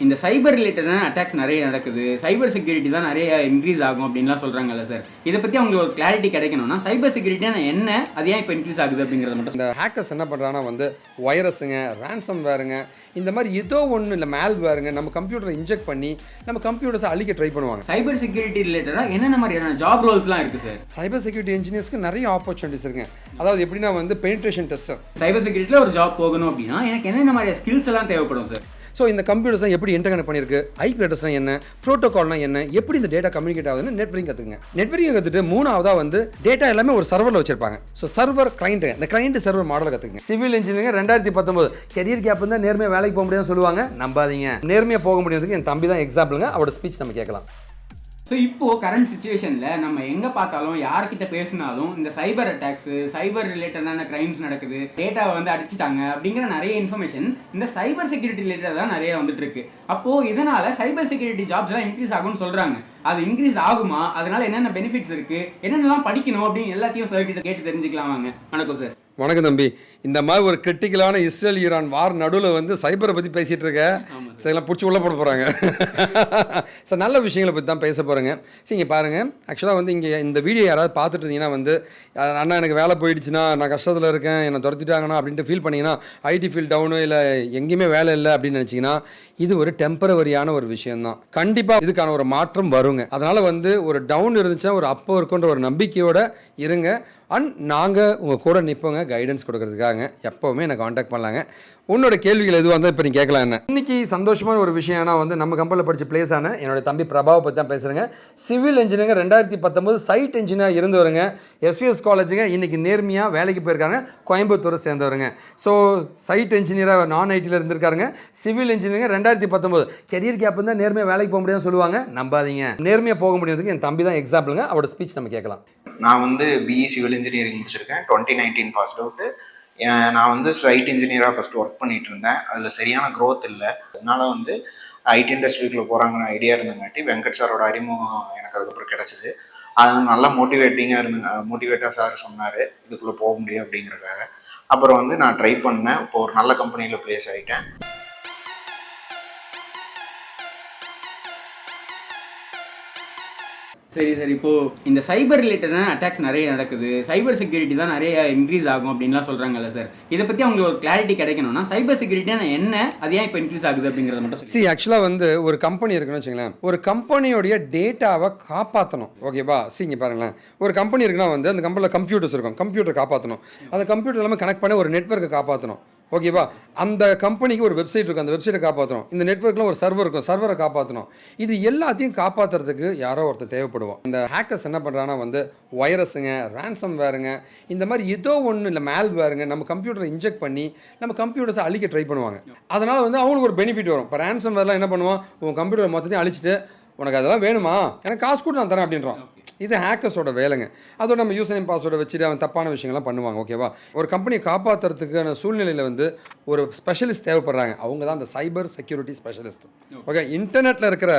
இந்த சைபர் ரிலேட்டடான அட்டாக்ஸ் நிறைய நடக்குது, சைபர் செக்யூரிட்டி தான் நிறைய இன்க்ரீஸ் ஆகும் அப்படின்லாம் சொல்கிறாங்கல்ல சார். இதை பற்றி அவங்களுக்கு ஒரு கிளாரிட்டி கிடைக்கணும்னா சைபர் செக்யூரிட்டியான என்ன, அது ஏன் இப்போ இன்க்ரீஸ் ஆகுது அப்படிங்கிறத மட்டும். இந்த ஹேக்கர்ஸ் என்ன பண்ணுறாங்கன்னா வந்து வைரஸுங்க, ரேன்சம் வேருங்க, இந்த மாதிரி ஏதோ ஒன்று இல்லை மேல் வேருங்க நம்ம கம்ப்யூட்டரை இன்ஜெக்ட் பண்ணி நம்ம கம்ப்யூட்டர்ஸை அழிக்க ட்ரை பண்ணுவாங்க. சைபர் செக்யூரிட்டி ரிலேட்டடாக என்னென்ன மாதிரியான ஜாப் ரோல்ஸ்லாம் இருக்குது சார்? சைபர் செக்யூரிட்டி இன்ஜினியர்ஸ்க்கு நிறைய ஆப்பர்ச்சுனிட்டிஸ் இருக்குங்க. அதாவது எப்படின்னா வந்து பெனிட்ரேஷன் டெஸ்டர். சைபர் செக்யூரிட்டியில் ஒரு ஜாப் போகணும் அப்படின்னா எனக்கு என்னென்ன மாதிரி ஸ்கில்ஸ் எல்லாம் தேவைப்படும் சார்? ஸோ இந்த கம்ப்யூட்டர்ஸ் எப்படி இன்டர்கனெக்ட் பண்ணியிருக்கு, ஐபி அட்ரஸ்னா என்ன, ப்ரோட்டோகால்னா என்ன, எப்படி இந்த டேட்டா கம்யூனிகேட் ஆகுதுன்னு நெட்வொர்க்கிங் கற்றுக்குங்க. நெட்வொர்க்கிங் கற்றுட்டு மூணாவதாக வந்து டேட்டா எல்லாமே ஒரு சர்வரில் வச்சிருப்பாங்க. ஸோ சர்வர் கிளைண்ட்டு, இந்த கிளைண்ட் சர்வர் மாடலை கற்றுக்குங்க. சிவில் இன்ஜினியரிங் 2019 கெரியர் கேப் இருந்தால் நேர்மையாக வேலைக்கு போக முடியாதுன்னு சொல்லுவாங்க. நம்பாதீங்க, நேர்மையாக போக முடியாதுக்கு என் தம்பி தான் எக்ஸாம்பிளுங்க. அவரோட ஸ்பீச் நம்ம கேட்கலாம். ஸோ இப்போது கரண்ட் சுச்சுவேஷனில் நம்ம எங்கே பார்த்தாலும் யார்கிட்ட பேசினாலும் இந்த சைபர் அட்டாக்ஸு, சைபர் ரிலேட்டடான கிரைம்ஸ் நடக்குது, டேட்டாவை வந்து அடிச்சிட்டாங்க அப்படிங்கிற நிறைய இன்ஃபர்மேஷன் இந்த சைபர் செக்யூரிட்டி ரிலேட்டடாக தான் நிறைய வந்துட்டு இருக்கு. அப்போது இதனால் சைபர் செக்யூரிட்டி ஜாப்ஸ்லாம் இன்க்ரீஸ் ஆகும்னு சொல்கிறாங்க. அது இன்க்ரீஸ் ஆகுமா, அதனால் என்னென்ன பெனிஃபிட்ஸ் இருக்குது, என்னென்னலாம் படிக்கணும் அப்படின்னு எல்லாத்தையும் சார் கிட்ட கேட்டு தெரிஞ்சுக்கலாம் வாங்க. வணக்கம் சார். வணக்கம் தம்பி. இந்த மாதிரி ஒரு கிரிட்டிக்கலான இஸ்ரேல் ஈரான் வார் நடுவில் வந்து சைபரை பற்றி பேசிகிட்டு இருக்க சரிலாம் பிடிச்சி உள்ளே போட போகிறாங்க. ஸோ நல்ல விஷயங்களை பற்றி தான் பேச போகிறேங்க. சரி, இங்கே பாருங்கள். ஆக்சுவலாக வந்து இங்கே இந்த வீடியோ யாராவது பார்த்துட்டு இருந்தீங்கன்னா வந்து அண்ணா எனக்கு வேலை போயிடுச்சுன்னா, நான் கஷ்டத்தில் இருக்கேன், என்னை துரத்திட்டாங்கன்னா அப்படின்ட்டு ஃபீல் பண்ணிங்கன்னா, ஐடி ஃபீல்ட் டவுனு இல்லை எங்கேயுமே வேலை இல்லை அப்படின்னு நினச்சிங்கன்னா, இது ஒரு டெம்பரவரியான ஒரு விஷயந்தான். கண்டிப்பாக இதுக்கான ஒரு மாற்றம் வருங்க. அதனால் வந்து ஒரு டவுன் இருந்துச்சுன்னா ஒரு அப்போ இருக்குன்ற ஒரு நம்பிக்கையோடு இருங்க. அண்ட் நாங்கள் உங்கள் கூட நிற்போங்க கைடன்ஸ் கொடுக்கறதுக்காக. எப்போவுமே என்னை காண்டாக்ட் பண்ணலாங்க. உன்னோட கேள்விகள் எதுவாக இருந்தால் இப்போ நீங்கள் கேட்கலாம். என்ன இன்றைக்கி சந்தோஷமான ஒரு விஷயம் ஏன்னா வந்து நம்ம கம்பெனியில் படித்த பிளேஸ் ஆன என்னோட தம்பி பிரபாவை பற்றி தான் பேசுகிறேங்க. சிவில் இன்ஜினியரிங் 2019 சைட் இன்ஜினியர் இருந்தவருங்க. எஸ்விஎஸ் காலேஜுங்க. இன்றைக்கி நேர்மையாக வேலைக்கு போயிருக்காங்க, கோயம்புத்தூரை சேர்ந்தவருங்க. ஸோ சைட் இன்ஜினியராக நான் ஐடியில் இருந்திருக்காருங்க. சிவில் இன்ஜினியரிங் 2019 கெரியர் கேப் இருந்தால் நேர்மையாக வேலைக்கு போக முடியாதுன்னு சொல்லுவாங்க. நம்பாதீங்க, நேர்மையாக போக முடியாதுக்கு என் தம்பி தான் எக்ஸாம்பிளுங்க. அவரோட ஸ்பீச் நம்ம கேட்கலாம். நான் வந்து பிஇ சிவில் இன்ஜினியரிங் முடிச்சிருக்கேன். 2019 பாஸ்ட் அவுட்டு. நான் வந்து சைட் இன்ஜினியராக ஃபஸ்ட்டு ஒர்க் பண்ணிகிட்டு இருந்தேன். அதில் சரியான க்ரோத் இல்லை. அதனால வந்து ஐடி இண்டஸ்ட்ரிக்குள்ளே போகிறாங்கன்னு ஐடியா இருந்தங்காட்டி வெங்கட் சாரோட அறிமுகம் எனக்கு அதுக்கப்புறம் கிடச்சிது. அது நல்லா மோட்டிவேட்டாக சார் சொன்னார் இதுக்குள்ளே போக முடியும் அப்படிங்கிறதுக்காக. அப்புறம் வந்து நான் ட்ரை பண்ணேன். இப்போ ஒரு நல்ல கம்பெனியில் ப்ளேஸ் ஆகிட்டேன். சரி சார், இப்போது இந்த சைபர் ரிலேட்டடான அட்டாக்ஸ் நிறைய நடக்குது, சைபர் செக்யூரிட்டி தான் நிறைய இன்க்ரீஸ் ஆகும் அப்படின்லாம் சொல்கிறாங்கல்ல சார். இதை பற்றி அவங்களுக்கு ஒரு கிளாரிட்டி கிடைக்கணும்னா சைபர் செக்யூரிட்டியான என்ன, அது ஏன் இப்போ இன்க்ரீஸ் ஆகுது அப்படிங்கிறத மட்டும். சி ஆக்சுவலாக வந்து ஒரு கம்பெனி இருக்குன்னு வச்சுங்களேன். ஒரு கம்பெனியோடைய டேட்டாவை காப்பாற்றணும். ஓகேவா? இங்கே பாருங்களேன். ஒரு கம்பெனி இருக்குன்னா வந்து அந்த கம்பெனியில் கம்ப்யூட்டர்ஸ் இருக்கும். கம்ப்யூட்டர் காப்பாற்றணும். அந்த கம்ப்யூட்டர் எல்லாமே கனெக்ட் பண்ணி ஒரு நெட்வொர்க்கை காப்பாற்றணும். ஓகேவா? அந்த கம்பெனிக்கு ஒரு வெப்சைட் இருக்கும், அந்த வெப்சைட்டை காப்பாற்றணும். இந்த நெட்வொர்க்கில் ஒரு சர்வர் இருக்கும், சர்வரை காப்பாற்றணும். இது எல்லாத்தையும் காப்பாற்றுறதுக்கு யாரோ ஒருத்தர் தேவைப்படுவோம். இந்த ஹேக்கர்ஸ் என்ன பண்ணுறாங்கன்னா வந்து வைரஸுங்க, ரேன்சம் வேருங்க, இந்த மாதிரி ஏதோ ஒன்று இல்லை மேல் வேருங்க நம்ம கம்ப்யூட்டரை இன்ஜெக்ட் பண்ணி நம்ம கம்ப்யூட்டர்ஸை அழிக்க ட்ரை பண்ணுவாங்க. அதனால் வந்து அவங்களுக்கு ஒரு பெனிஃபிட் வரும். இப்போ ரேன்சம் வேர்லாம் என்ன பண்ணுவான், உங்கள் கம்ப்யூட்டரை மொத்தத்தையும் அழிச்சிட்டு உனக்கு அதெல்லாம் வேணுமா, எனக்கு காசு கூட நான் தரேன் அப்படின்றான். இது ஹேக்கர்ஸோட வேலைங்க. அதோட நம்ம யூசர் நேம் பாஸ்வேர்டை வச்சுட்டு அவன் தப்பான விஷயங்கள்லாம் பண்ணுவாங்க. ஓகேவா? ஒரு கம்பெனியை காப்பாற்றுறதுக்கான சூழ்நிலையில் வந்து ஒரு ஸ்பெஷலிஸ்ட் தேவைப்படுறாங்க. அவங்க தான் அந்த சைபர் செக்யூரிட்டி ஸ்பெஷலிஸ்ட். ஓகே, இன்டர்நெட்டில் இருக்கிற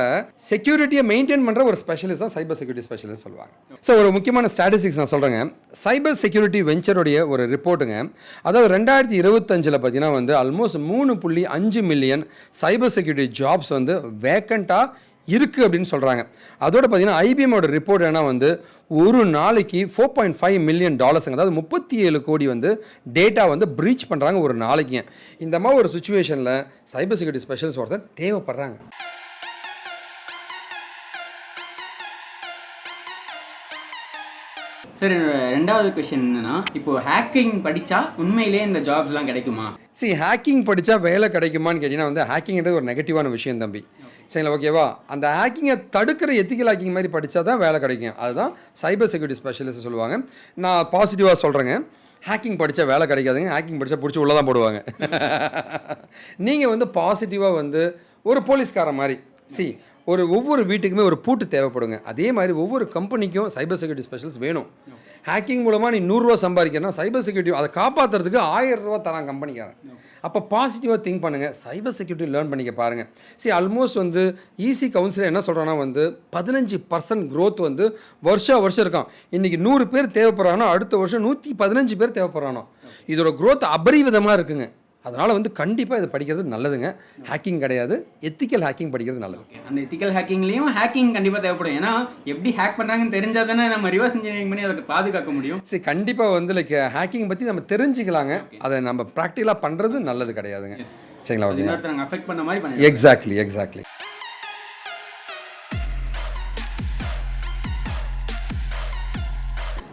செக்யூரிட்டியை மெயின்டைன் பண்ணுற ஒரு ஸ்பெஷலிஸ்ட் தான் சைபர் செக்யூரிட்டி ஸ்பெஷலிஸ்ட் சொல்லுவாங்க. ஸோ ஒரு முக்கியமான ஸ்டாட்டிஸ்டிக்ஸ் நான் சொல்கிறேங்க. சைபர் செக்யூரிட்டி வெஞ்சருடைய ஒரு ரிப்போர்ட்டுங்க. அதாவது 2025 பார்த்தீங்கன்னா வந்து almost 3.5 million cyber security jobs வந்து வேக்கண்ட்டாக இருக்குது அப்படின்னு சொல்கிறாங்க. அதோட பார்த்தீங்கன்னா ஐபிஎம்மோட ரிப்போர்ட் என்ன வந்து ஒரு நாளைக்கு $4.5 மில்லியன், அதாவது 37 கோடி வந்து டேட்டா வந்து ப்ரீச் பண்ணுறாங்க ஒரு நாளைக்கு. இந்த மாதிரி ஒரு சுச்சுவேஷனில் சைபர் செக்யூரிட்டி ஸ்பெஷலிஸ்ட் ஒருத்தர் தேவைப்படுறாங்க. சார், ரெண்டாவது கொஸ்டின் என்னன்னா, இப்போ ஹேக்கிங் படித்தா உண்மையிலே இந்த ஜாப்ஸ்லாம் கிடைக்குமா? ஹேக்கிங் படித்தா வேலை கிடைக்குமான்னு கேட்டிங்கன்னா வந்து ஹேக்கிங்கிறது ஒரு நெகட்டிவான விஷயம் தம்பி. சரிங்களா? ஓகேவா? அந்த ஹேக்கிங்கை தடுக்கிற எத்திக்கல் ஹேக்கிங் மாதிரி படித்தா தான் வேலை கிடைக்கும். அதுதான் சைபர் செக்யூரிட்டி ஸ்பெஷலிஸ்ட் சொல்லுவாங்க. நான் பாசிட்டிவாக சொல்கிறேங்க. ஹேக்கிங் படித்தா வேலை கிடைக்காதுங்க. ஹேக்கிங் படித்தா பிடிச்சி உள்ளே தான் போடுவாங்க. நீங்கள் வந்து பாசிட்டிவாக வந்து ஒரு போலீஸ்காரன் மாதிரி ஒவ்வொரு வீட்டுக்குமே ஒரு பூட்டு தேவைப்படுங்க. அதே மாதிரி ஒவ்வொரு கம்பெனிக்கும் சைபர் செக்யூரிட்டி ஸ்பெஷலிஸ்ட் வேணும். ஹேக்கிங் மூலமாக நீ $100 சம்பாதிக்கிறனா சைபர் செக்யூரிட்டி அதை காப்பாற்றுறதுக்கு $1000 தரான் கம்பெனிக்காரன். அப்போ பாசிட்டிவாக திங்க் பண்ணுங்கள், சைபர் செக்யூரிட்டி லேர்ன் பண்ணிக்க பாருங்கள். ஆல்மோஸ்ட் வந்து ஈஸி கவுன்சிலர் என்ன சொல்கிறான்னா வந்து 15% க்ரோத் வந்து வருஷம் இருக்கான். இன்றைக்கி 100 பேர் தேவைப்படுறானோ அடுத்த வருஷம் 115 பேர் தேவைப்படுறானோ. இதோட க்ரோத் அபரிவிதமாக இருக்குங்க. அதனால் வந்து கண்டிப்பாக இது படிக்கிறது நல்லதுங்க. ஹேக்கிங் கிடையாது, எத்திக்கல் ஹேக்கிங் படிக்கிறது நல்லது. அந்த எத்திக்கல் ஹேக்கிங்லேயும் ஹேக்கிங் கண்டிப்பாக தேவைப்படும். ஏன்னா எப்படி ஹேக் பண்ணுறாங்கன்னு தெரிஞ்சால் தானே நம்ம ரிவர்ஸ் இன்ஜினியரிங் பண்ணி அதை பாதுகாக்க முடியும். சரி, கண்டிப்பாக வந்து லைக் ஹேக்கிங் பற்றி நம்ம தெரிஞ்சுக்கலாங்க. அதை நம்ம ப்ராக்டிக்கலாக பண்ணுறது நல்லது கிடையாதுங்க. சரிங்களா? ஓகே, இன்னொருத்தவங்க அஃபெக்ட் பண்ண மாதிரி பண்ணி. எக்ஸாக்ட்லி.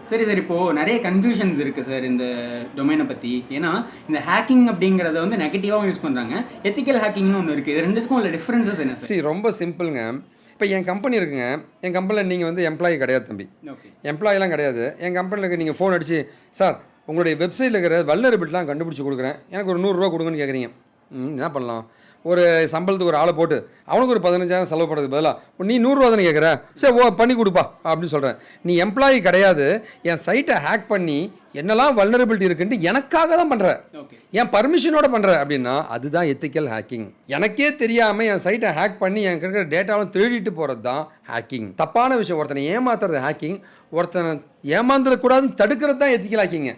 சரி சார், இப்போது நிறைய கன்ஃபியூஷன்ஸ் இருக்குது சார் இந்த டொமைனை பற்றி. ஏன்னா இந்த ஹேக்கிங் அப்படிங்கிறத வந்து நெகட்டிவாகவும் யூஸ் பண்ணுறாங்க, எத்திக்கல் ஹேக்கிங்னு ஒன்று இருக்குது. இது ரெண்டுத்துக்கும் உள்ள டிஃப்ரென்சஸ் என்ன சார்? சரி, ரொம்ப சிம்பிளுங்க. இப்போ என் கம்பெனி இருக்குங்க, என் கம்பெனியில் நீங்கள் வந்து எம்ப்ளாயி கிடையாது தம்பி. ஓகே, எம்ப்ளாயெலாம் கிடையாது. என் கம்பெனியில் நீங்கள் ஃபோன் அடித்து, சார் உங்களுடைய வெப்சைட்டில் இருக்கிற வல்னரபிலிட்டிலாம் கண்டுபிடிச்சி கொடுக்குறேன், எனக்கு ஒரு 100 ரூபா கொடுங்கன்னு கேட்குறீங்க. என்ன பண்ணலாம்? ஒரு சம்பளத்துக்கு ஒரு ஆளை போட்டு அவனுக்கு ஒரு 15,000 செலவு பண்ணுறதுக்கு பதிலாக நீ 100 ரூபா தானே கேட்குற, சரி பண்ணி கொடுப்பா அப்படின்னு சொல்கிறேன். நீ எம்ப்ளாயி கிடையாது, என் சைட்டை ஹேக் பண்ணி என்னெல்லாம் வல்னரபிலிட்டி இருக்குன்ட்டு எனக்காக தான் பண்ணுற, என் பர்மிஷனோட பண்ணுற அப்படின்னா அதுதான் எத்திக்கல் ஹேக்கிங். எனக்கே தெரியாமல் என் சைட்டை ஹேக் பண்ணி எனக்கு இருக்கிற டேட்டாவும் திருடிட்டு போகிறது தான் ஹேக்கிங். தப்பான விஷயம். ஒருத்தனை ஏமாத்துறது ஹேக்கிங், ஒருத்தனை ஏமாந்துடக்கூடாதுன்னு தடுக்கிறது தான் எத்திக்கல் ஹேக்கிங்க.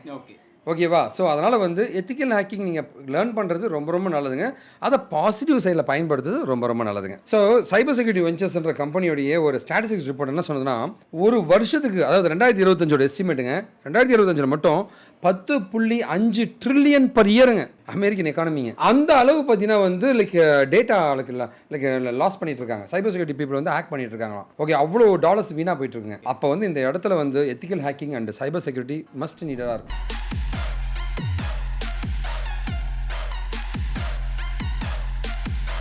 ஓகேவா? ஸோ அதனால் வந்து எத்திக்கல் ஹேக்கிங் நீங்கள் லேர்ன் பண்ணுறது ரொம்ப நல்லதுங்க. அதை பாசிட்டிவ் சைடில் பயன்படுத்துறது ரொம்ப நல்லதுங்க. ஸோ சைபர் செக்யூரிட்டி வெஞ்சர்ஸ்ன்ற கம்பெனியோடைய ஒரு ஸ்டாட்டிஸ்டிக்ஸ் ரிப்போர்ட் என்ன சொன்னதுன்னா, ஒரு வருஷத்துக்கு, அதாவது 2025 எஸ்டிமேட்டுங்க, 2025 மட்டும் 10.5 ட்ரில்லியன் பர் இயருங்க அமெரிக்கன் எக்கானமிங்க. அந்த அளவு பார்த்தீங்கன்னா வந்து லைக் டேட்டா லைக் லாஸ் பண்ணிட்டு இருக்காங்க. சைபர் செக்யூரிட்டி பீப்புள் வந்து ஹேக் பண்ணிட்டு இருக்காங்க. ஓகே, அவ்வளோ டாலர்ஸ் வீணாக போயிட்டு இருக்குங்க. அப்போ வந்து இந்த இடத்துல வந்து ethical hacking and cyber security must நீடடாக இருக்கும்.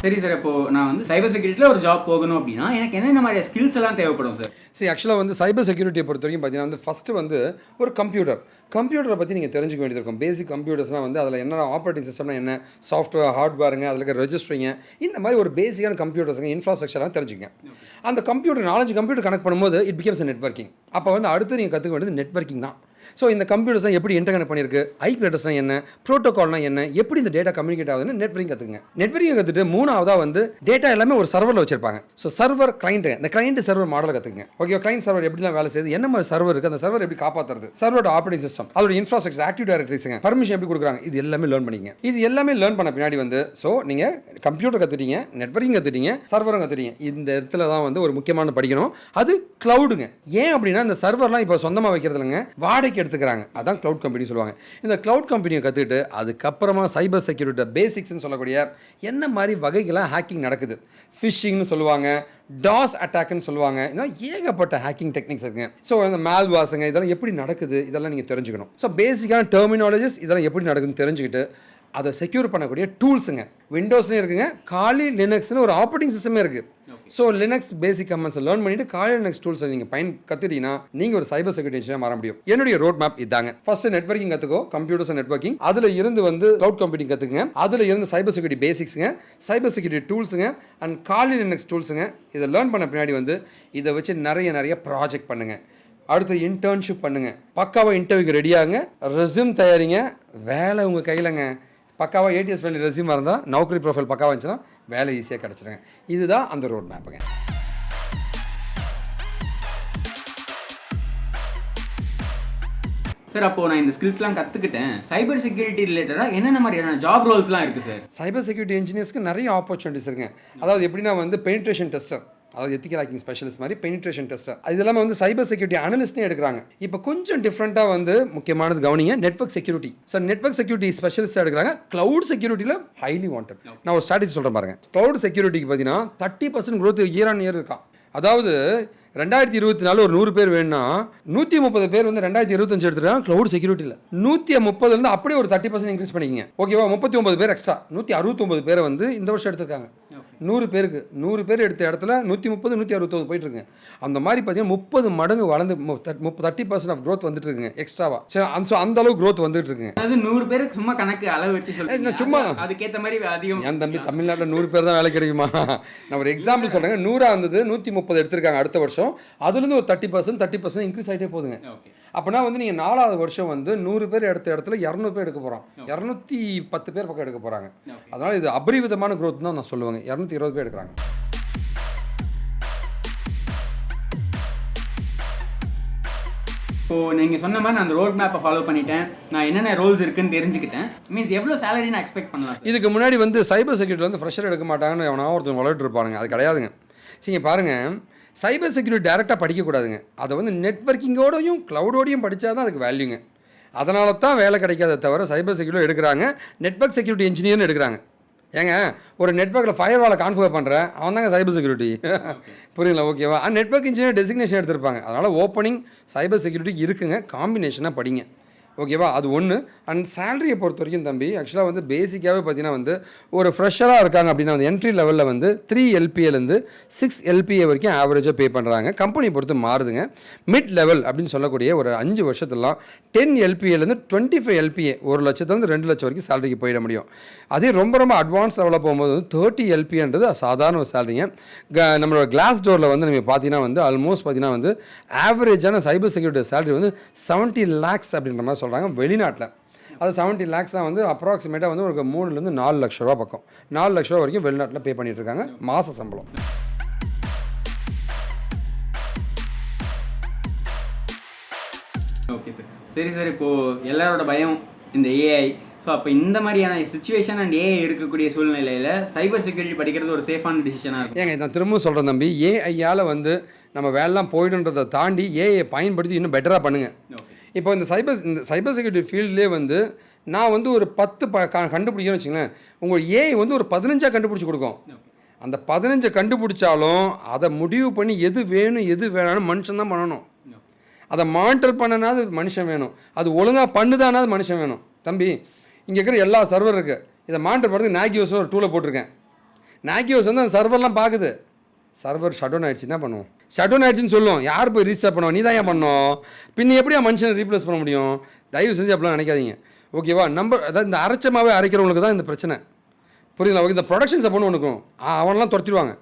சரி சார், இப்போது நான் வந்து சைபர் செக்யூரிட்டியில் ஒரு ஜாப் போகணும் அப்படின்னா எனக்கு என்னென்ன மாதிரி ஸ்கில்ஸ் எல்லாம் தேவைப்படும் சார்? சரி, ஆக்சுவலாக வந்து சைபர் செக்யூரிட்டியை பொறுத்த வரைக்கும் பார்த்தீங்கன்னா வந்து ஃபஸ்ட்டு வந்து ஒரு கம்ப்யூட்டரை பற்றி நீங்கள் தெரிஞ்சுக்க வேண்டியது இருக்கும். பேசிக் கம்ப்யூட்டர்ஸ்னால் வந்து அதில் என்ன ஆப்ரேட்டிங் சிஸ்டம்னா என்ன, சாஃப்ட்வேர், ஹார்ட்வேருங்க, அதில் இருக்க ரெஜிஸ்டரிங்க, இந்த மாதிரி ஒரு பேசிக்கான கம்ப்யூட்டர்ஸுங்க, இன்ஃப்ராஸ்ட்ரக்சர்லாம் தெரிஞ்சுங்க. அந்த கம்ப்யூட்டர் 4 கம்ப்யூட்டர் கனெக்ட் பண்ணும்போது இட் பிகம்ஸ் நெட்வொர்க்கிங். அப்போ வந்து அடுத்து நீங்கள் கற்றுக்க வேண்டியது நெட்வொர்க்கிங் தான். ஸோ இந்த கம்ப்யூட்டர்ஸை எப்படி இன்டர்கனெக்ட் பண்ணியிருக்கு, ஐபி அட்ரஸ்னா என்ன, ப்ரோட்டோகால்னா என்ன, எப்படி இந்த டேட்டா கம்யூனிகேட் ஆகுதுன்னு நெட்வொர்க்கிங் கற்றுக்குங்க. நெட்வொர்க்கிங் கற்றுட்டு 3ஆவதாக வந்து டேட்டா எல்லாமே ஒரு சர்வரில் வச்சிருப்பாங்க. ஸோ சர்வர் கிளைண்ட், இந்த கிளைண்ட் சர்வர் மாடலை கற்றுக்குங்க. ஓகே, கிளைண்ட் சர்வர் எப்படிலாம் வேலை செய்யுது, என்ன மாதிரி சர்வர் இருக்குது, அந்த சர்வர் எப்படி காப்பாற்றுறது, சர்வரோட ஆப்ரேட்டிங் சிஸ்டம், அதோட இன்ஃப்ராஸ்ட்ரக்சர், ஆக்டிவ் டைரக்டரிஸுங்க, பர்மிஷன் எப்படி கொடுக்குறாங்க, இது எல்லாமே லேர்ன் பண்ணிங்க. இது எல்லாமே லேர்ன் பண்ண பின்னாடி வந்து ஸோ நீங்கள் கம்ப்யூட்டர் கற்றுட்டீங்க, நெட்வொர்க்கிங் கற்றுட்டீங்க, சர்வரும் கற்றுட்டீங்க. இந்த இடத்துல தான் வந்து ஒரு முக்கியமான படிக்கணும், அது க்ளவுடுங்க. ஏன் அப்படின்னா இந்த சர்வர்லாம் இப்போ சொந்தமாக வைக்கிறது இல்லைங்க, வாடகைக்கு எடுத்துக்கிறாங்க. அதான் க்ளவுட் கம்பெனி சொல்லுவாங்க. இந்த க்ளவுட் கம்பெனியை கற்றுக்கிட்டு அதுக்கப்புறமா சைபர் செக்யூரிட்டி பேசிக்ஸ்னு சொல்லக்கூடிய என்ன மாதிரி வகைகளாக ஹேக்கிங் நடக்குது, ஃபிஷிங்னு சொல்லுவாங்க, டாஸ் அட்டாக்னு சொல்லுவாங்க, இதெல்லாம் ஏகப்பட்ட ஹேக்கிங் டெக்னிக்ஸ் இருக்குங்க. ஸோ அந்த மேல்வாஸுங்க இதெல்லாம் எப்படி நடக்குது, இதெல்லாம் நீங்கள் தெரிஞ்சுக்கணும். ஸோ பேசிக்கான டெர்மினாலஜிஸ் இதெல்லாம் எப்படி நடக்குதுன்னு தெரிஞ்சுக்கிட்டு அதை செக்யூர் பண்ணக்கூடிய டூல்ஸுங்க விண்டோஸ்லேயும் இருக்குங்க, காலி லினக்ஸ்னு ஒரு ஆப்ரேட்டிங் சிஸ்டமே இருக்குது. ஸோ லினக்ஸ் பேசிக் கமெண்ட்ஸை லேர்ன் பண்ணிட்டு காலி லினக்ஸ் டூல்ஸை நீங்கள் கற்றுட்டீங்கன்னா நீங்கள் ஒரு சைபர் செக்யூரிட்டி இன்ஜினியராக மாற முடியும். என்னுடைய ரோட் மேப் இதாங்க. ஃபர்ஸ்ட் நெட்வொர்க்கிங் கற்றுக்கோ, கம்ப்யூட்டர்ஸ் அண்ட் நெட்வொர்க்கிங், அதில் இருந்து வந்து க்ளவுட் கம்ப்யூட்டிங் கற்றுக்குங்க, அதில் இருந்து சைபர் செக்யூரிட்டி பேசிக்ஸுங்க, சைபர் செக்யூரிட்டி டூல்ஸுங்க அண்ட் காலி லினக்ஸ் டூல்ஸுங்க. இதை லேர்ன் பண்ண பின்னாடி வந்து இதை வச்சு நிறைய ப்ராஜெக்ட் பண்ணுங்கள். அடுத்து இன்டர்ன்ஷிப் பண்ணுங்கள், பக்காவாக இன்டர்வியூக்கு ரெடியாகுங்க, ரெஸ்யூம் தயாரிங்க, வேலை உங்கள் கையிலங்க. பக்காவாக ATS ஃப்ரெண்ட்லி ரெஸ்யூமாக இருந்தால், நௌக்கரி ப்ரொஃபைல் பக்காவாக இருந்துச்சுன்னா வேலை ஈஸியாக கிடச்சிருங்க. இதுதான் அந்த ரோட் மேப்புங்க. சார், அப்போது நான் இந்த ஸ்கில்ஸ்லாம் கற்றுக்கிட்டேன், சைபர் செக்யூரிட்டி ரிலேட்டடாக என்னென்ன மாதிரியான ஜாப் ரோல்ஸ்லாம் இருக்குது சார்? சைபர் செக்யூரிட்டி இன்ஜினியர்ஸ்க்கு நிறைய ஆப்பர்ச்சுனிட்டிஸ் இருக்குங்க. அதாவது எப்படின்னா வந்து பெனிட்ரேஷன் டெஸ்டர், அதாவது எத்திக்கல் ஹேக்கிங் ஸ்பெஷலிஸ்ட் மாதிரி பெனிட்ரேஷன் டெஸ்டர், அது இல்லாமல் வந்து சைபர் செக்யூரிட்டி அனலிஸ்ட்னே எடுக்கிறாங்க. இப்போ கொஞ்சம் டிஃப்ரெண்ட்டாக வந்து முக்கியமானது கவனிங்க, network security. So network security ஸ்பெஷலிஸ்ட்டாக எடுக்கிறாங்க. க்ளவுட் செக்யூரிட்டியில் ஹைலி வாண்டட். நான் ஒரு ஸ்ட்ராட்டஜி சொல்கிறேன் பாருங்க. க்ளவுட் செக்யூரிட்டிக்கு பார்த்தீங்கன்னா 30% growth இயர் ஆன் இயர் இருக்கா. அதாவது 2024 ஒரு 100 பேர் வேணும்னா 130 பேர் வந்து 2025 எடுத்துருக்காங்க க்ளவுட் செக்யூரிட்டியில். 130 அப்படியே ஒரு 30% இன்க்ரீஸ் பண்ணிக்கிங்க. ஓகேவா? 39 பேர் எக்ஸ்ட்ரா 169 பேரை வந்து இந்த வருஷம் எடுத்துருக்காங்க. 100 பேர் எடுத்த இடத்துல 130 169 போயிட்டு இருக்குங்க. அந்த மாதிரி பார்த்தீங்கன்னா 30 மடங்கு வளர்ந்து 30% ஆஃப் க்ரோத் வந்துட்டு இருக்குங்க எக்ஸ்ட்ராவா. சரி, அந்த அளவு க்ரோத் வந்துட்டு இருக்குங்க. அதாவது 100 பேருக்கு சும்மா கணக்கு அளவு வச்சு சொல்லுங்க, சும்மா அதுக்கேற்ற மாதிரி அதிகம். என் தம்பி தமிழ்நாட்டில் 100 பேர் தான் வேலை கிடைக்குமா? நான் ஒரு எக்ஸாம்பிள் சொல்கிறேங்க. 100 இருந்தது 130 எடுத்திருக்காங்க அடுத்த வருஷம். அதுலேருந்து ஒரு 30% இன்க்ரீஸ் ஆகிட்டே போதுங்க. அப்படின்னா வந்து நீங்கள் 4வது வருஷம் வந்து 100 பேர் எடுத்த இடத்துல 200 பேர் எடுக்க போகிறோம், 210 பேர் பக்கம் எடுக்க போகிறாங்க. அதனால் இது அபரிவிதமான க்ரோத் தான் நான் சொல்லுவேங்க. 220 பேர் எடுக்கிறாங்க. ஸோ நீங்கள் சொன்ன மாதிரி நான் அந்த ரோட் மேப்பை ஃபாலோ பண்ணிட்டேன், நான் என்னென்ன ரோல்ஸ் இருக்குன்னு தெரிஞ்சுக்கிட்டேன். மீன்ஸ் எவ்வளோ சேலரி நான் எக்ஸ்பெக்ட் பண்ணலாம்? இதுக்கு முன்னாடி வந்து சைபர் செக்யூரிட்டி வந்து ஃப்ரெஷர் எடுக்க மாட்டாங்கன்னு எவனா ஒருத்தர் வளர்ட்டு இருப்பானுங்க. அது கிடையாதுங்க. சரிங்க பாருங்கள், சைபர் செக்யூரிட்டி டேரெக்டாக படிக்கக்கூடாதுங்க. அதை வந்து நெட்வொர்க்கிங்கோடையும் க்ளவுடோடையும் படித்தா தான் அதுக்கு வேல்யூங்க. அதனால தான் வேலை கிடைக்காத தவிர சைபர் செக்யூரிட்டி எடுக்கிறாங்க, நெட்வொர்க் செக்யூரிட்டி இன்ஜினியர்னு எடுக்கிறாங்க. ஏங்க ஒரு நெட்வொர்க்கில் ஃபயர் வாலை கான்ஃபிகர் பண்ணுறேன், அவன் தாங்க சைபர் செக்யூரிட்டி. புரியுங்களா? ஓகேவா? நெட்வொர்க் இன்ஜினியர் டெசிக்னேஷன் எடுத்திருப்பாங்க. அதனால் ஓப்பனிங் சைபர் செக்யூரிட்டி இருக்குங்க, காம்பினேஷனாக படிங்க. ஓகேவா? அது ஒன்று. அண்ட் சேலரியை பொறுத்த வரைக்கும் தம்பி, ஆக்சுவலாக வந்து பேசிக்காகவே பார்த்தீங்கன்னா வந்து ஒரு ஃப்ரெஷராக இருக்காங்க அப்படின்னா வந்து என்ட்ரி லெவலில் வந்து 3 LPAலேருந்து 6 LPA வரைக்கும் ஆவரேஜாக பே பண்ணுறாங்க. கம்பெனி பொறுத்து மாறுதுங்க. மிட் லெவல் அப்படின்னு சொல்லக்கூடிய ஒரு 5 வருஷத்துலாம் 10 LPAலேருந்து 25 LPA, 1 லட்சத்துலேருந்து 2 லட்சம் வரைக்கும் சேலரிக்கு போயிட முடியும். அதே ரொம்ப ரொம்ப அட்வான்ஸ் லெவலில் போகும்போது வந்து 30 LPAன்றது சாதாரண ஒரு சேலரிங்க. நம்மளோட கிளாஸ் டோரில் வந்து நீங்கள் பார்த்தீங்கன்னா வந்து ஆல்மோஸ்ட் பார்த்தீங்கன்னா வந்து ஆவரேஜான சைபர் செக்யூரிட்டி சேலரி வந்து 70 lakhs அப்படின்ற மாதிரி சொல்கிறாங்க வெளிநாட்டில். அது 70 lakhs தான் வந்து அப்ராக்சிமேட்டாக வந்து ஒரு 3லேருந்து 4 லட்ச ரூபா பக்கம், 4 லட்ச ரூபா வரைக்கும் வெளிநாட்டில் பே பண்ணிட்டு இருக்காங்க மாத சம்பளம். Okay sir. சரி சார், இப்போது எல்லாரோட பயம் இந்த ஏஐ. ஸோ அப்போ இந்த மாதிரியான சுச்சுவேஷன் அண்ட் ஏஐ இருக்கக்கூடிய சூழ்நிலையில் சைபர் செக்யூரிட்டி படிக்கிறது ஒரு சேஃபான டிசிஷனாக இருக்கும். ஏங்க நான் திரும்ப சொல்கிறேன் தம்பி, ஏஐயால் வந்து நம்ம வேலைலாம் போய்டுன்றதை தாண்டி ஏஐயை பயன்படுத்தி இன்னும் பெட்டராக பண்ணுங்கள். இப்போ இந்த சைபர் செக்யூரிட்டி ஃபீல்ட்லேயே வந்து நான் வந்து ஒரு 10 கண்டுபிடிக்கணும்னு வச்சுங்களேன், உங்கள் ஏஐ வந்து ஒரு 15 கண்டுபிடிச்சி கொடுக்கும். அந்த 15 கண்டுபிடிச்சாலும் அதை முடிவு பண்ணி எது வேணும் எது வேணாலும் மனுஷன் தான் பண்ணணும். அதை மானிட்டர் பண்ணனாது மனுஷன் வேணும், அது ஒழுங்காக பண்ணுதானாது மனுஷன் வேணும். தம்பி இங்கே இருக்கிற எல்லா சர்வர் இருக்குது, இதை மானிட்டர் பண்ணுறதுக்கு நாகியோஸ் ஒரு டூலை போட்டிருக்கேன். நாகியோஸ் வந்து அந்த சர்வர்லாம் பார்க்குது. சர்வர் ஷட் டவுன் ஆகிடுச்சு, என்ன பண்ணுவோம்? ஷட் டவுன் ஆகிடுச்சின்னு சொல்லுவோம், யார் போய் ரீஸ்டார்ட் பண்ணுவோம்? நீ தான் ஏன் பண்ணோம்? பின்ன எப்படியா மனுஷனை ரீப்ளேஸ் பண்ண முடியும்? தயவு செஞ்சு அப்படிலாம் நினைக்காதீங்க. ஓகேவா? அதாவது இந்த அரைச்சமாகவே அரைக்கிறவங்களுக்கு தான் இந்த பிரச்சனை. புரியுங்களா? ஓகே, இந்த ப்ரொடக்ஷன் சப்போர்ட்னு ஒன்றுக்கும் அவனெலாம் துரத்திடுவாங்க.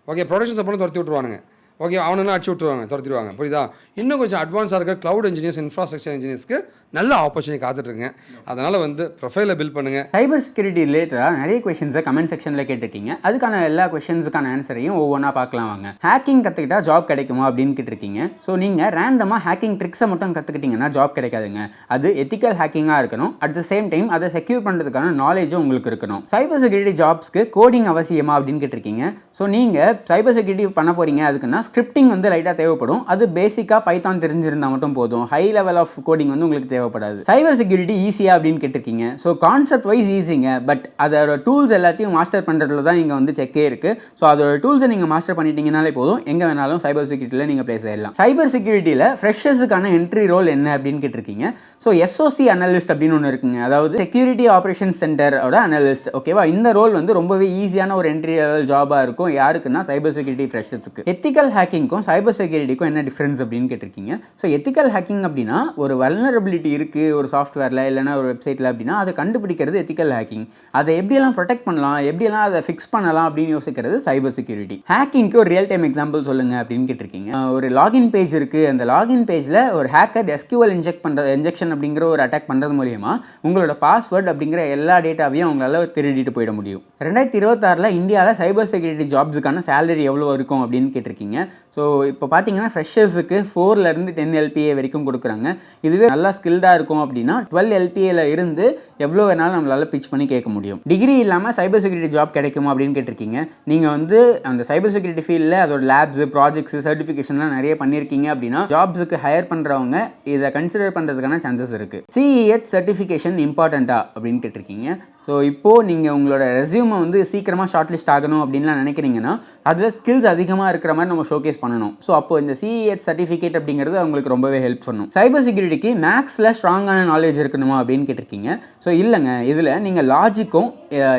ஓகே, ப்ரொடக்ஷன் சப்போர்ட்டும் துரத்தி விட்ருவானுங்க. ஓகே, அவனெல்லாம் அடிச்சு விட்ருவாங்க, துரத்திடுவாங்க. புரியுதா? இன்னும் கொஞ்சம் அட்வான்ஸாக இருக்க க்ளவுட் இன்ஜினியர்ஸ், இன்ஃப்ராஸ்ட்ரக்சர் இன்ஜினியர்ஸ்க்கு நல்ல ஆப்பர்ச்சுனிட்டி காத்துட்ருங்க. அதனால் வந்து ப்ரொஃபைலை பில்ட் பண்ணுங்கள். சைபர் செக்யூரிட்டி ரிலேட்டடாக நிறைய கொஷின்ஸை கமெண்ட் செக்ஷனில் கேட்டிருக்கீங்க. அதுக்கான எல்லா கொஷின்ஸுக்கான ஆன்சரையும் ஒவ்வொன்றா பார்க்கலாம் வாங்க. ஹேக்கிங் கற்றுக்கிட்டா ஜாப் கிடைக்குமா அப்படின்னு கேட்டிருக்கீங்க. ஸோ நீங்கள் ரேண்டமாக ஹேக்கிங் ட்ரிக்ஸை மட்டும் கற்றுக்கிட்டிங்கன்னா ஜாப் கிடைக்காதுங்க. அது எத்திக்கல் ஹேக்கிங்காக இருக்கணும். அட் த சேம் டைம் அதை செக்யூர் பண்ணுறதுக்கான நாலேஜும் உங்களுக்கு இருக்கணும். சைபர் செக்யூரிட்டி ஜாப்ஸ்க்கு கோடிங் அவசியமா அப்படின்னு கேட்டிருக்கீங்க. ஸோ நீங்கள் சைபர் செக்யூரிட்டி பண்ண போகிறீங்க, அதுக்குன்னா ஸ்கிரிப்டிங் வந்து லைட்டாக தேவைப்படும். அது பேசிக்காக பைத்தான் தெரிஞ்சிருந்தால் மட்டும் போதும். ஹை லெவல் ஆஃப் கோடிங் வந்து உங்களுக்கு தேவைப்படாது. சைபர் செக்யூரிட்டி ஈஸியா அப்படின்னு கேட்டிருக்கீங்க. ஸோ கான்செப்ட் வைஸ் ஈஸிங்க, பட் அதோட டூல்ஸ் எல்லாத்தையும் மாஸ்டர் பண்ணுறதுல தான் இங்கே வந்து செக்கே இருக்குது. ஸோ அதோட டூல்ஸை நீங்கள் மாஸ்டர் பண்ணிட்டீங்கனாலே போதும், எங்கே வேணாலும் சைபர் செக்யூரிட்டியில் நீங்கள் பிளேஸ் ஆகிடலாம். சைபர் செக்யூரிட்டியில் ஃப்ரெஷர்ஸுக்கான என்ட்ரி ரோல் என்ன அப்படின்னு கேட்டிருக்கீங்க. ஸோ எஸ்ஓசி அனலிஸ்ட் அப்படின்னு ஒன்று இருக்குங்க, அதாவது செக்யூரிட்டி ஆப்ரேஷன் சென்டரோட அனலிஸ்ட். ஓகேவா? இந்த ரோல் வந்து ரொம்பவே ஈஸியான ஒரு என்ட்ரி லெவல் ஜாபாக இருக்கும். யாருக்குன்னா சைபர் செக்யூரிட்டி ஃப்ரெஷர்ஸுக்கு. எத்திக்கல் ஹேக்கிங்க்கும் சைபர் செக்யூரிட்டிக்கும் என்ன டிஃப்ரென்ஸ் அப்படின்னு கேட்டிருக்கீங்க. ஸோ எத்திக்கல் ஹேக்கிங் அப்படின்னா ஒரு வல்னரபிலிட்டி இருக்குது ஒரு சாஃப்ட்வேரில் இல்லைனா ஒரு வெப்சைட்டில் அப்படின்னா அதை கண்டுபிடிக்கிறது எத்திக்கல் ஹேக்கிங். அதை எப்படியெல்லாம் ப்ரொடெக்ட் பண்ணலாம், எப்படியெல்லாம் அதை ஃபிக்ஸ் பண்ணலாம் அப்படின்னு யோசிக்கிறது சைபர் செக்யூரிட்டி. ஹேக்கிங்க்கு ஒரு ரியல் டைம் எக்ஸாம்பிள் சொல்லுங்கள் அப்படின்னு கேட்டிருக்கீங்க. ஒரு லாகின் பேஜ் இருக்குது, அந்த லாகின் பேஜில் ஒரு ஹேக்கர் SQL இன்ஜெக்ஷன் அப்படிங்கிற ஒரு அட்டாக் பண்ணுறது மூலியமாக உங்களோட பாஸ்வேர்டு அப்படிங்கிற எல்லா டேட்டாவையும் அவங்களால திருடிட்டு போயிட முடியும். 2026 இந்தியாவில் சைபர் செக்யூரிட்டி ஜாப்ஸுக்கான சேலரி எவ்வளோ இருக்கும் அப்படின்னு கேட்டிருக்கீங்க. ஸோ இப்போ பார்த்தீங்கன்னா ஃப்ரெஷர்ஸுக்கு 4லேருந்து 10 LPA வரைக்கும் கொடுக்குறாங்க. இதுவே நல்லா ஸ்கில்டாக இருக்கும் அப்படின்னா 12 LPAல இருந்து எவ்வளோ வேணாலும் நம்மளால் பிச் பண்ணி கேட்க முடியும். டிகிரி இல்லாமல் சைபர் செக்யூரிட்டி ஜாப் கிடைக்குமா அப்படின்னு கேட்டிருக்கீங்க. நீங்கள் வந்து அந்த சைபர் செக்யூரிட்டி ஃபீல்டில் அதோட லேப்ஸ், ப்ராஜெக்ட்ஸ், சர்டிஃபிகேஷன்லாம் நிறைய பண்ணியிருக்கீங்க அப்படின்னா ஜாப்ஸுக்கு ஹையர் பண்ணுறவங்க இதை கன்சிடர் பண்ணுறதுக்கான சான்சஸ் இருக்குது. CEH சர்டிஃபிகேஷன் இம்பார்ட்டண்ட்டா அப்படின்னு கேட்டிருக்கீங்க. ஸோ இப்போது நீங்கள் உங்களோட ரெஸ்யூமை வந்து சீக்கிரமாக ஷார்ட் லிஸ்ட் ஆகணும் அப்படின்லாம் நினைக்கிறீங்கன்னா அதில் ஸ்கில்ஸ் அதிகமாக இருக்கிற மாதிரி நம்ம ஷோகேஸ் பண்ணணும். ஸோ அப்போ இந்த CEH சர்டிஃபிகேட் அப்படிங்கிறது அவங்களுக்கு ரொம்பவே ஹெல்ப் பண்ணும். சைபர் செக்யூரிட்டிக்கு மேக்ஸில் ஸ்ட்ராங்கான நாலேஜ் இருக்கணுமா அப்படின்னு கேட்டிருக்கீங்க. ஸோ இல்லைங்க, இதில் நீங்கள் லாஜிக்கும்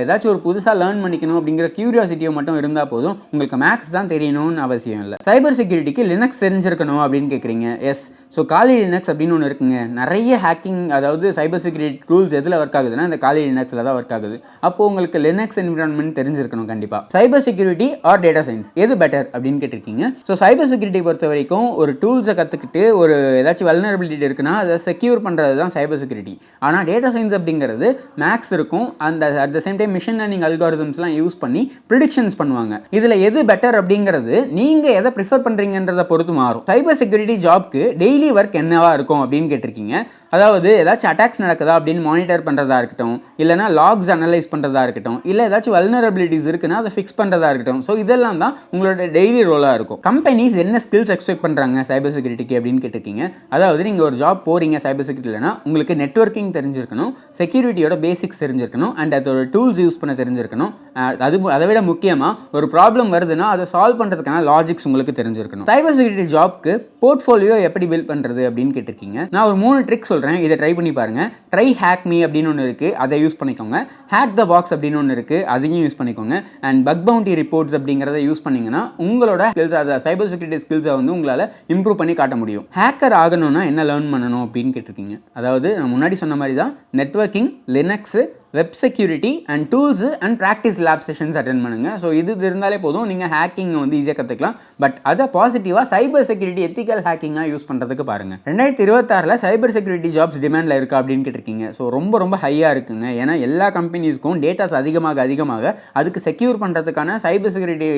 ஏதாச்சும் ஒரு புதுசாக லேர்ன் பண்ணிக்கணும் அப்படிங்கிற கியூரியாசிட்டியும் மட்டும் இருந்தால் போதும், உங்களுக்கு மேக்ஸ் தான் தெரியணும்னு அவசியம் இல்லை. சைபர் செக்யூரிட்டிக்கு லினக்ஸ் தெரிஞ்சிருக்கணும் அப்படின்னு கேட்குறீங்க. எஸ். ஸோ காலி லினக்ஸ் அப்படின்னு ஒன்று இருக்குங்க. நிறைய ஹேக்கிங், அதாவது சைபர் செக்யூரிட்டி டூல்ஸ் எதில் ஒர்க் ஆகுதுன்னா இந்த காலி லினக்ஸில் தான் ஒர்க் ஆகுது. அப்போது உங்களுக்கு லினக்ஸ் என்விரான்மெண்ட் தெரிஞ்சிருக்கணும் கண்டிப்பாக. Cyber security or data science எது பெட்டர் அப்படின்னு கேட்டிருக்கீங்க. ஸோ சைபர் செக்யூரிட்டி பொறுத்த வரைக்கும் ஒரு டூல்ஸை கற்றுக்கிட்டு ஒரு ஏதாச்சும் வல்னரபிலிட்டி இருக்குன்னா அதை செக்யூர் பண்ணுறது தான் சைபர் செக்யூரிட்டி. ஆனால் டேட்டா சயின்ஸ் அப்படிங்கிறது மேக்ஸ் இருக்கும், அந்த at the same time machine learning அல்காரிதம்ஸ்லாம் யூஸ் பண்ணி ப்ரிடிக்ஷன்ஸ் பண்ணுவாங்க. இதில் எது பெட்டர் அப்படிங்கிறது நீங்கள் எதை ப்ரிஃபர் பண்ணுறீங்கன்றதை பொறுத்து மாறும். சைபர் செக்யூரிட்டி ஜாப்க்கு டெய்லி ஒர்க் என்னவா இருக்கும் அப்படின்னு கேட்டிருக்கீங்க. அதாவது ஏதாச்சும் அட்டாக்ஸ் நடக்குதா அப்படின்னு மானிட்டர் பண்ணுறதா இருக்கட்டும், இல்லைனா லாக்ஸ் அனலைஸ் பண்ணுறதா இருக்கட்டும், இல்லை ஏதாச்சும் வல்னரபிலிட்டிஸ் இருக்குன்னா அதை ஃபிக்ஸ் பண்ணுறதா இருக்கட்டும். ஸோ இதெல்லாம் தான் உங்களோட டெய்லி ரோலாக இருக்கும். கம்பெனிஸ் என்ன ஸ்கில்ஸ் எக்ஸ்பெக்ட் பண்ணுறாங்க சைபர் செக்யூரிட்டிக்கு அப்படின்னு கேட்டிருக்கீங்க. அதாவது நீங்கள் ஒரு ஜாப் போகிறீங்க சைபர் செக்யூரிட்டிலனா உங்களுக்கு நெட்வொர்க்கிங் தெரிஞ்சிருக்கணும், செக்யூரிட்டியோட பேசிக்ஸ் தெரிஞ்சிருக்கணும், அண்ட் அதோட டூல்ஸ் யூஸ் பண்ண தெரிஞ்சிருக்கணும். அதை விட முக்கியமாக ஒரு ப்ராப்ளம் வருதுன்னா அதை சால்வ் பண்ணுறதுக்கான லாஜிக்ஸ் உங்களுக்கு தெரிஞ்சிருக்கணும். சைபர் செக்யூரிட்டி ஜாப்க்கு போர்ட்ஃபோலியோ எப்படி பில்ட் பண்ணுறது அப்படின்னு கேட்டிருக்கீங்க. நான் ஒரு 3 ட்ரிக் சொல்கிறேன், இதை ட்ரை பண்ணி பாருங்கள். ட்ரை ஹேக் மீ அப்படின்னு ஒன்று இருக்குது, அதை யூஸ் பண்ணிக்கோங்க. ஹேக் த பாக்ஸ் அப்படின்னு ஒன்று இருக்குது, அதையும் யூஸ் பண்ணிக்கோங்க. அண்ட் பக் பவுண்டி ரிப்போர்ட்ஸ் அப்படிங்கிறத யூஸ் பண்ணிங்கன்னா உங்களோட ஸ்கில்ஸ், அதை சைபர் செக்யூரிட்டி ஸ்கில்ஸை வந்து உங்களால் இம்ப்ரூவ் பண்ணி காட்ட முடியும். ஹேக்கர் ஆகணும்னா என்ன லேர்ன் பண்ணணும் அப்படின்னு கேட்டிருக்கீங்க. அதாவது நான் முன்னாடி சொன்ன மாதிரி தான் networking, Linux, web security and tools and practice lab sessions attend பண்ணுங்கள். ஸோ இது இருந்தாலே போதும், நீங்கள் ஹேக்கிங் வந்து ஈஸியாக கற்றுக்கலாம். பட் அதை பாசிட்டிவாக சைபர் செக்யூரிட்டி எத்திக்கல் ஹேக்கிங்காக யூஸ் பண்ணுறதுக்கு பாருங்கள். 2026 சைபர் செக்யூரிட்டி ஜாப்ஸ் டிமாண்டில் இருக்கா அப்படின்னு கேட்டிருக்கீங்க. ஸோ ரொம்ப ஹையாக இருக்குங்க. ஏன்னா எல்லா கம்பெனிஸ்க்கும் டேட்டாஸ் அதிகமாக அதுக்கு செக்யூர் பண்ணுறதுக்கான சைபர் செக்யூரிட்டி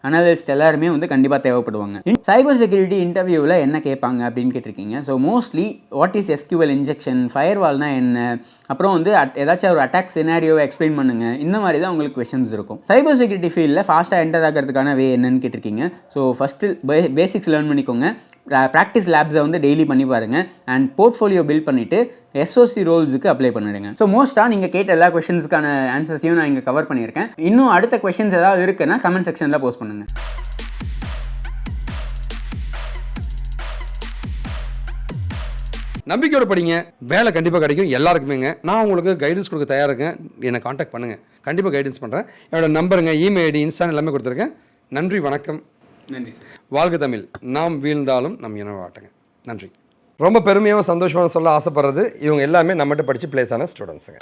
அனலிஸ்ட் எல்லாருமே வந்து கண்டிப்பாக தேவைப்படுவாங்க. சைபர் செக்யூரிட்டி இன்டர்வியூவில் என்ன கேட்பாங்க அப்படின்னு கேட்டிருக்கீங்க. So mostly what is SQL injection, ஃபயர்வால்னா என்ன, அப்புறம் வந்து ஏதாச்சும் ஒரு அட்டாக் சினாரியோவை எக்ஸ்பிளைன் பண்ணுங்கள். இந்த மாதிரி தான் உங்களுக்கு கொஸ்டின்ஸ் இருக்கும். சைபர் செக்யூரிட்டி ஃபீல்டில் ஃபாஸ்ட்டாக என்டர் ஆகிறதுக்கான வே என்னன்னு கேட்டிருக்கீங்க. ஸோ ஃபஸ்ட்டு பேசிக்ஸ் லேர்ன் பண்ணிக்கோங்க. ப்ராக்டிஸ் லேப்ஸை வந்து டெய்லி பண்ணி பாருங்கள். அண்ட் போர்ட்ஃபோலியோ பில்ட் பண்ணிவிட்டு SOC ரோல்ஸுக்கு அப்ளை பண்ணிடுங்க. ஸோ மோஸ்ட்டாக நீங்கள் கேட்ட எல்லா கொஸ்டின்ஸ்க்கான ஆன்சர்ஸையும் நான் இங்கே கவர் பண்ணியிருக்கேன். இன்னும் அடுத்த கொஸ்டின்ஸ் ஏதாவது இருக்குன்னா கமெண்ட் செக்ஷனில் போஸ்ட் பண்ணுங்கள். நம்பிக்கையோட படிங்க, வேலை கண்டிப்பாக கிடைக்கும் எல்லாருக்குமேங்க. நான் உங்களுக்கு கைடன்ஸ் கொடுக்க தயாராக இருக்கேன். என்னை காண்டாக்ட் பண்ணுங்கள், கண்டிப்பாக கைடன்ஸ் பண்ணுறேன். என்னோட நம்பருங்க, இமெயில் ஐடி, இன்ஸ்டா எல்லாமே கொடுத்துருக்கேன். நன்றி, வணக்கம். நன்றி. வாழ்க தமிழ். நாம் வீழ்ந்தாலும் நம் இனவாட்டங்க. நன்றி. ரொம்ப பெருமையாக சந்தோஷமாக சொல்ல ஆசைப்படுறது, இவங்க எல்லாமே நம்மகிட்ட படித்து பிளேஸ் ஆன ஸ்டூடெண்ட்ஸுங்க.